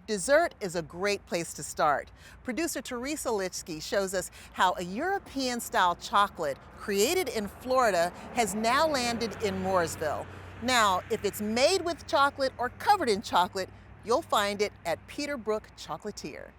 Dessert is a great place to start. Producer Teresa Lichky shows us how a European-style chocolate created in Florida has now landed in Mooresville. Now, if it's made with chocolate or covered in chocolate, you'll find it at Peterbrook Chocolatier.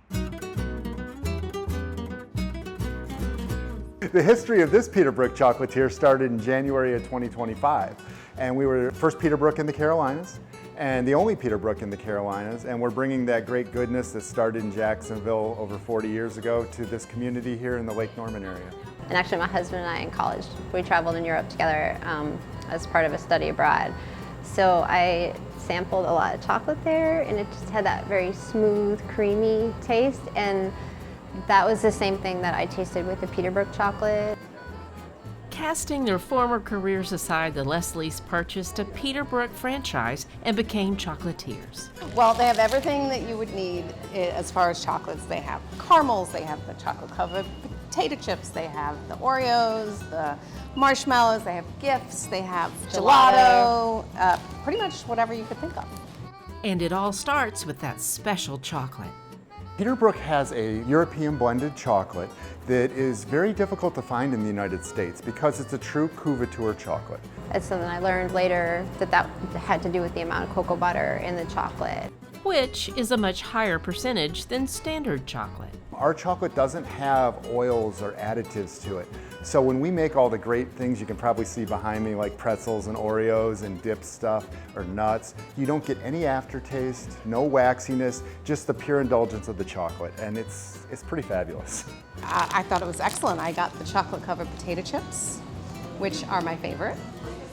The history of this Peterbrook Chocolatier started in January of 2025, and we were the first Peterbrook in the Carolinas and the only Peterbrook in the Carolinas, and we're bringing that great goodness that started in Jacksonville over 40 years ago to this community here in the Lake Norman area. And actually my husband and I in college, we traveled in Europe together as part of a study abroad. So I sampled a lot of chocolate there, and it just had that very smooth, creamy taste, and that was the same thing that I tasted with the Peterbrook chocolate. Casting their former careers aside, the Leslies purchased a Peterbrook franchise and became chocolatiers. Well, they have everything that you would need as far as chocolates. They have caramels, they have the chocolate-covered potato chips, they have the Oreos, the marshmallows, they have gifts, they have gelato, pretty much whatever you could think of. And it all starts with that special chocolate. Peterbrook has a European blended chocolate that is very difficult to find in the United States because it's a true couverture chocolate. It's something I learned later that had to do with the amount of cocoa butter in the chocolate. Which is a much higher percentage than standard chocolate. Our chocolate doesn't have oils or additives to it. So when we make all the great things you can probably see behind me, like pretzels and Oreos and dip stuff or nuts, you don't get any aftertaste, no waxiness, just the pure indulgence of the chocolate, and it's pretty fabulous. I thought it was excellent. I got the chocolate-covered potato chips, which are my favorite.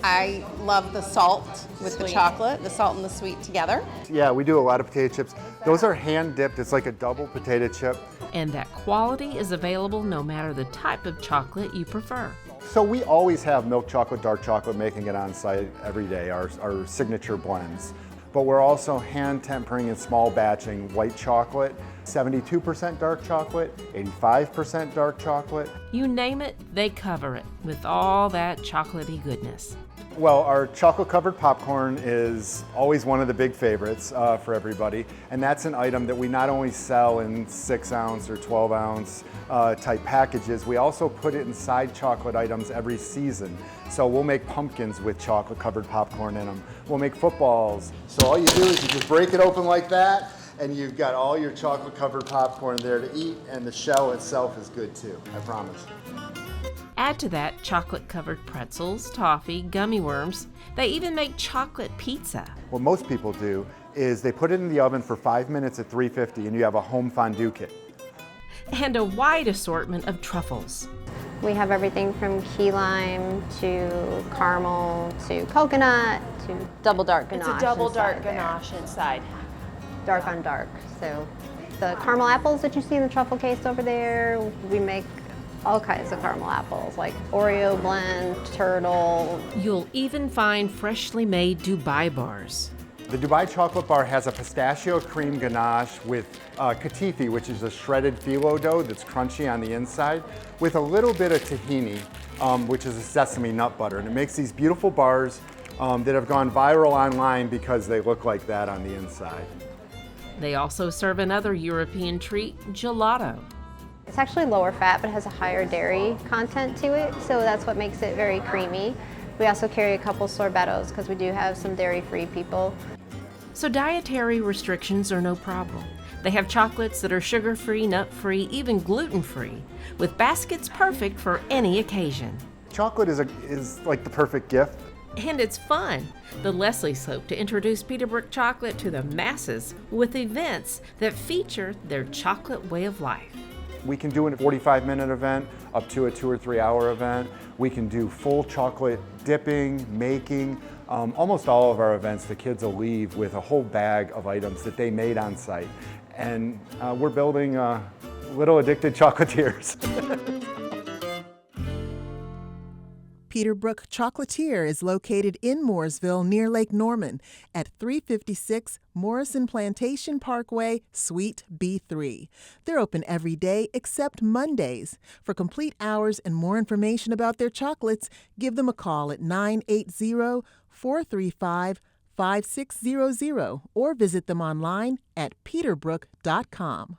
I love the salt with the chocolate, the salt and the sweet together. Yeah, we do a lot of potato chips. Those are hand dipped. It's like a double potato chip. And that quality is available no matter the type of chocolate you prefer. So we always have milk chocolate, dark chocolate, making it on site every day, our signature blends. But we're also hand tempering and small batching white chocolate, 72% dark chocolate, 85% dark chocolate. You name it, they cover it with all that chocolatey goodness. Well, our chocolate-covered popcorn is always one of the big favorites for everybody, and that's an item that we not only sell in 6-ounce or 12-ounce type packages, we also put it inside chocolate items every season. So we'll make pumpkins with chocolate-covered popcorn in them. We'll make footballs. So all you do is you just break it open like that, and you've got all your chocolate-covered popcorn there to eat, and the shell itself is good too, I promise. Add to that chocolate-covered pretzels, toffee, gummy worms. They even make chocolate pizza. What most people do is they put it in the oven for 5 minutes at 350 and you have a home fondue kit. And a wide assortment of truffles. We have everything from key lime to caramel to coconut to double dark ganache. It's a double dark inside there. ganache inside. Dark on dark. So the caramel apples that you see in the truffle case over there, we make all kinds of caramel apples, like Oreo blend, turtle. You'll even find freshly made Dubai bars. The Dubai chocolate bar has a pistachio cream ganache with katifi, which is a shredded phyllo dough that's crunchy on the inside, with a little bit of tahini, which is a sesame nut butter. And it makes these beautiful bars that have gone viral online because they look like that on the inside. They also serve another European treat, gelato. It's actually lower fat, but has a higher dairy content to it, so that's what makes it very creamy. We also carry a couple sorbettos because we do have some dairy-free people. So dietary restrictions are no problem. They have chocolates that are sugar-free, nut-free, even gluten-free, with baskets perfect for any occasion. Chocolate is like the perfect gift. And it's fun. The Leslies hope to introduce Peterbrook chocolate to the masses with events that feature their chocolate way of life. We can do a 45-minute event up to a 2 or 3 hour event. We can do full chocolate dipping, making. Almost all of our events, the kids will leave with a whole bag of items that they made on site. And we're building little addicted chocolatiers. Peterbrook Chocolatier is located in Mooresville near Lake Norman at 356 Morrison Plantation Parkway, Suite B3. They're open every day except Mondays. For complete hours and more information about their chocolates, give them a call at 980-435-5600. 5600 or visit them online at peterbrook.com.